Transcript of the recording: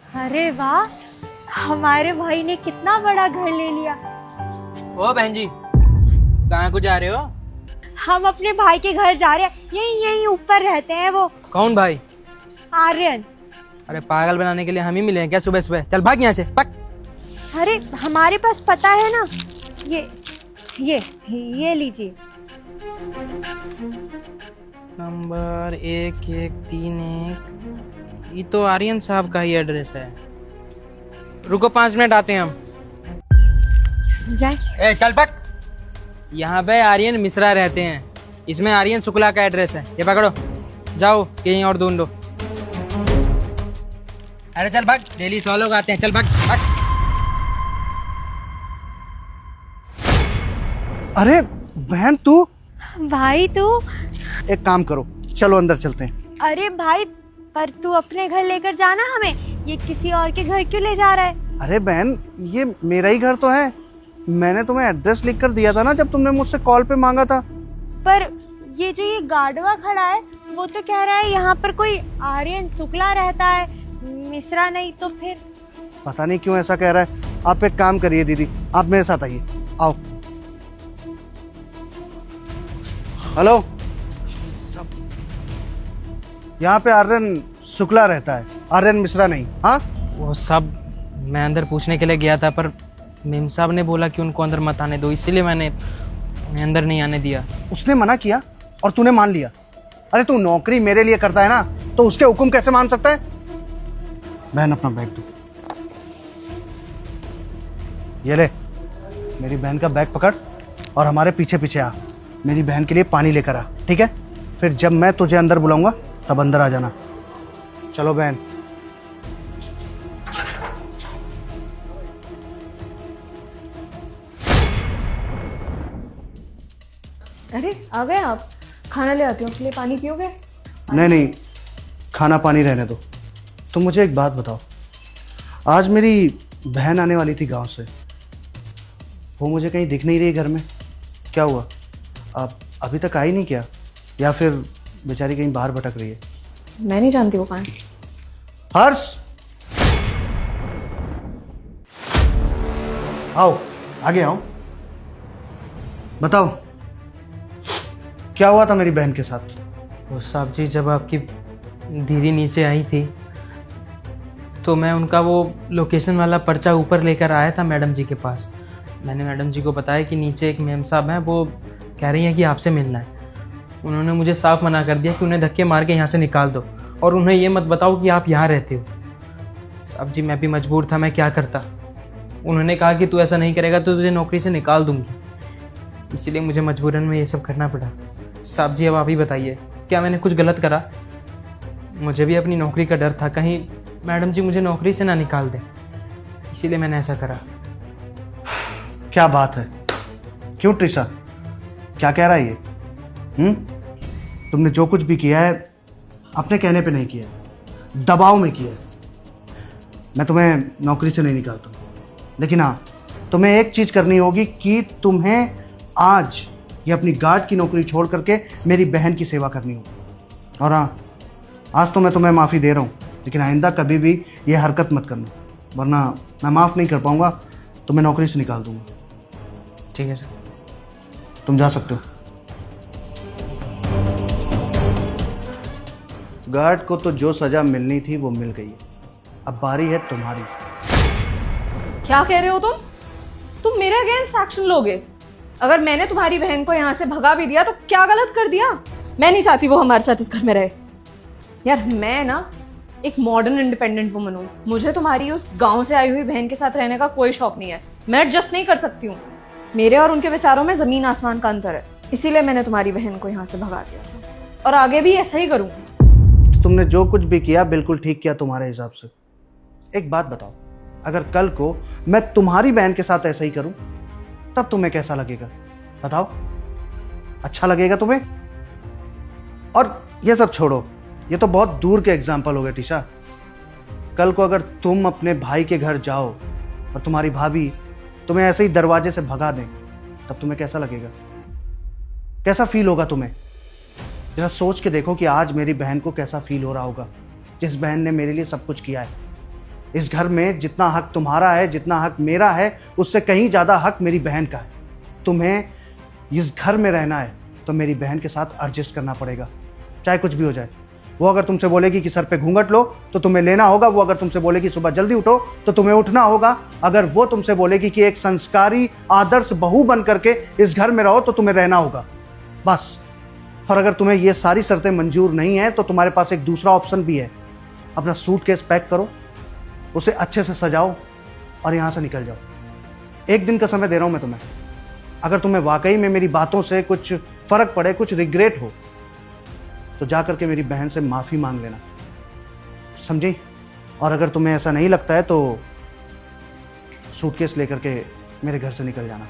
अरे वाह, हमारे भाई ने कितना बड़ा घर ले लिया। ओ बहन जी, कहाँ को जा रहे हो? हम अपने भाई के घर जा रहे हैं। यहीं यहीं ऊपर रहते हैं वो। कौन भाई? आर्यन। अरे पागल बनाने के लिए हम ही मिले हैं क्या सुबह सुबह? चल भाग यहाँ से, भाग। अरे हमारे पास पता है ना। ये लीजिए। नंबर 1131। ये तो आर्यन साहब का ही एड्रेस है। रुको 5 मिनट आते हैं हम। जाए। ए चल भाग। यहाँ पे आर्यन मिश्रा रहते हैं। इसमें आर्यन शुक्ला का एड्रेस है। ये पकड़ो, जाओ कहीं और ढूंढो। अरे चल भाग, डेली 100 लोग आते हैं। चल भाग भाग। अरे बहन तू, भाई तू। एक काम करो, चलो अंदर चलते हैं। अरे भाई, पर तू अपने घर लेकर जाना हमें। ये किसी और के घर क्यों ले जा रहा है? अरे बहन, ये मेरा ही घर तो है। मैंने तुम्हें एड्रेस लिख कर दिया था ना जब तुमने मुझसे कॉल पे मांगा था। पर ये जो ये गार्डवा खड़ा है वो तो कह रहा है यहाँ पर कोई आर्यन शुक्ला रहता है, मिश्रा नहीं। तो फिर पता नहीं क्यों ऐसा कह रहा है। आप एक काम करिए दीदी, आप मेरे साथ आइए, आओ। हेलो, यहाँ पे आर्यन शुक्ला रहता है, आर्यन मिश्रा नहीं। हाँ वो सब मैं अंदर पूछने के लिए गया था, पर मेम साहब ने बोला कि उनको अंदर मत आने दो, इसीलिए मैंने उन्हें अंदर नहीं आने दिया। उसने मना किया और तूने मान लिया। अरे तू नौकरी मेरे लिए करता है ना, तो उसके हुक्म कैसे मान सकता है? बहन अपना बैग दो। ये ले, मेरी बहन का बैग पकड़ और हमारे पीछे पीछे आ। मेरी बहन के लिए पानी लेकर आ, ठीक है? फिर जब मैं तुझे अंदर बुलाऊंगा तब अंदर आ जाना। चलो बहन। अरे आ गए आप। खाना ले आती हूँ, आपके लिए पानी पियोगे? नहीं, खाना पानी रहने दो। तुम मुझे एक बात बताओ, आज मेरी बहन आने वाली थी गांव से। वो मुझे कहीं दिख नहीं रही घर में। क्या हुआ? आप अभी तक आई नहीं क्या? या फिर बेचारी कहीं बाहर भटक रही है? मैं नहीं जानती वो कहाँ है। हर्ष, आओ, आगे आओ। बताओ, क्या हुआ था मेरी बहन के साथ? वो साहब जी, जब आपकी दीदी नीचे आई थी तो मैं उनका वो लोकेशन वाला पर्चा ऊपर लेकर आया था मैडम जी के पास। मैंने मैडम जी को बताया कि नीचे एक मेम साहब हैं, वो कह रही हैं कि आपसे मिलना है। उन्होंने मुझे साफ मना कर दिया कि उन्हें धक्के मार के यहाँ से निकाल दो, और उन्हें ये मत बताओ कि आप यहाँ रहते हो। साहब जी, मैं भी मजबूर था, मैं क्या करता। उन्होंने कहा कि तू ऐसा नहीं करेगा तो तुझे नौकरी से निकाल दूंगी, इसीलिए मुझे मजबूरन में ये सब करना पड़ा। साहब जी, अब आप ही बताइए, क्या मैंने कुछ गलत करा? मुझे भी अपनी नौकरी का डर था, कहीं मैडम जी मुझे नौकरी से ना निकाल दें, इसीलिए मैंने ऐसा करा। क्या बात है? क्यों ट्रिशा, क्या कह रहा है ये? तुमने जो कुछ भी किया है अपने कहने पे नहीं किया, दबाव में किया है। मैं तुम्हें नौकरी से नहीं निकालता, लेकिन हाँ, तुम्हें एक चीज़ करनी होगी कि तुम्हें आज ये अपनी गार्ड की नौकरी छोड़ करके मेरी बहन की सेवा करनी होगी। और हाँ, आज तो मैं तुम्हें माफ़ी दे रहा हूँ, लेकिन आइंदा कभी भी ये हरकत मत करना, वरना मैं माफ़ नहीं कर पाऊँगा, तुम्हें नौकरी से निकाल दूँगा। ठीक है सर। तुम जा सकते हो। गार्ड को तो जो सज़ा मिलनी थी वो मिल गई, अब बारी है तुम्हारी। क्या कह रहे हो तुम मेरे अगेंस्ट एक्शन लोगे? अगर मैंने तुम्हारी बहन को यहाँ से भगा भी दिया तो क्या गलत कर दिया? मैं नहीं चाहती वो हमारे साथ इस घर में रहे। यार मैं ना एक मॉडर्न इंडिपेंडेंट वुमन हूँ, मुझे तुम्हारी उस गांव से आई हुई बहन के साथ रहने का कोई शौक नहीं है। मैं एडजस्ट नहीं कर सकती हूँ। मेरे और उनके विचारों में जमीन आसमान का अंतर है, इसीलिए मैंने तुम्हारी बहन को यहाँ से भगा दिया था, और आगे भी ऐसा ही करूँगी। तो तुमने जो कुछ भी किया बिल्कुल ठीक किया तुम्हारे हिसाब से। एक बात बताओ, अगर कल को मैं तुम्हारी बहन के साथ ऐसा ही करूं तब तुम्हें कैसा लगेगा? बताओ, अच्छा लगेगा तुम्हें? और ये सब छोड़ो, ये तो बहुत दूर के एग्जाम्पल हो गए टीशा। कल को अगर तुम अपने भाई के घर जाओ और तुम्हारी भाभी तुम्हें ऐसे ही दरवाजे से भगा दें, तब तुम्हें कैसा लगेगा? कैसा फील होगा तुम्हें? जरा सोच के देखो कि आज मेरी बहन को कैसा फील हो रहा होगा, जिस बहन ने मेरे लिए सब कुछ किया है। इस घर में जितना हक तुम्हारा है, जितना हक मेरा है, उससे कहीं ज़्यादा हक मेरी बहन का है। तुम्हें इस घर में रहना है तो मेरी बहन के साथ एडजस्ट करना पड़ेगा, चाहे कुछ भी हो जाए। वो अगर तुमसे बोलेगी कि सर पे घूंघट लो तो तुम्हें लेना होगा। वो अगर तुमसे बोलेगी सुबह जल्दी उठो तो तुम्हें उठना होगा। अगर वो तुमसे बोलेगी कि एक संस्कारी आदर्श बहू बन करके इस घर में रहो तो तुम्हें रहना होगा, बस। और अगर तुम्हें ये सारी शर्तें मंजूर नहीं है तो तुम्हारे पास एक दूसरा ऑप्शन भी है। अपना सूटकेस पैक करो, उसे अच्छे से सजाओ और यहाँ से निकल जाओ। एक दिन का समय दे रहा हूँ मैं तुम्हें। अगर तुम्हें वाकई में मेरी बातों से कुछ फर्क पड़े, कुछ रिग्रेट हो, तो जा करके मेरी बहन से माफ़ी मांग लेना, समझी? और अगर तुम्हें ऐसा नहीं लगता है तो सूटकेस लेकर के मेरे घर से निकल जाना।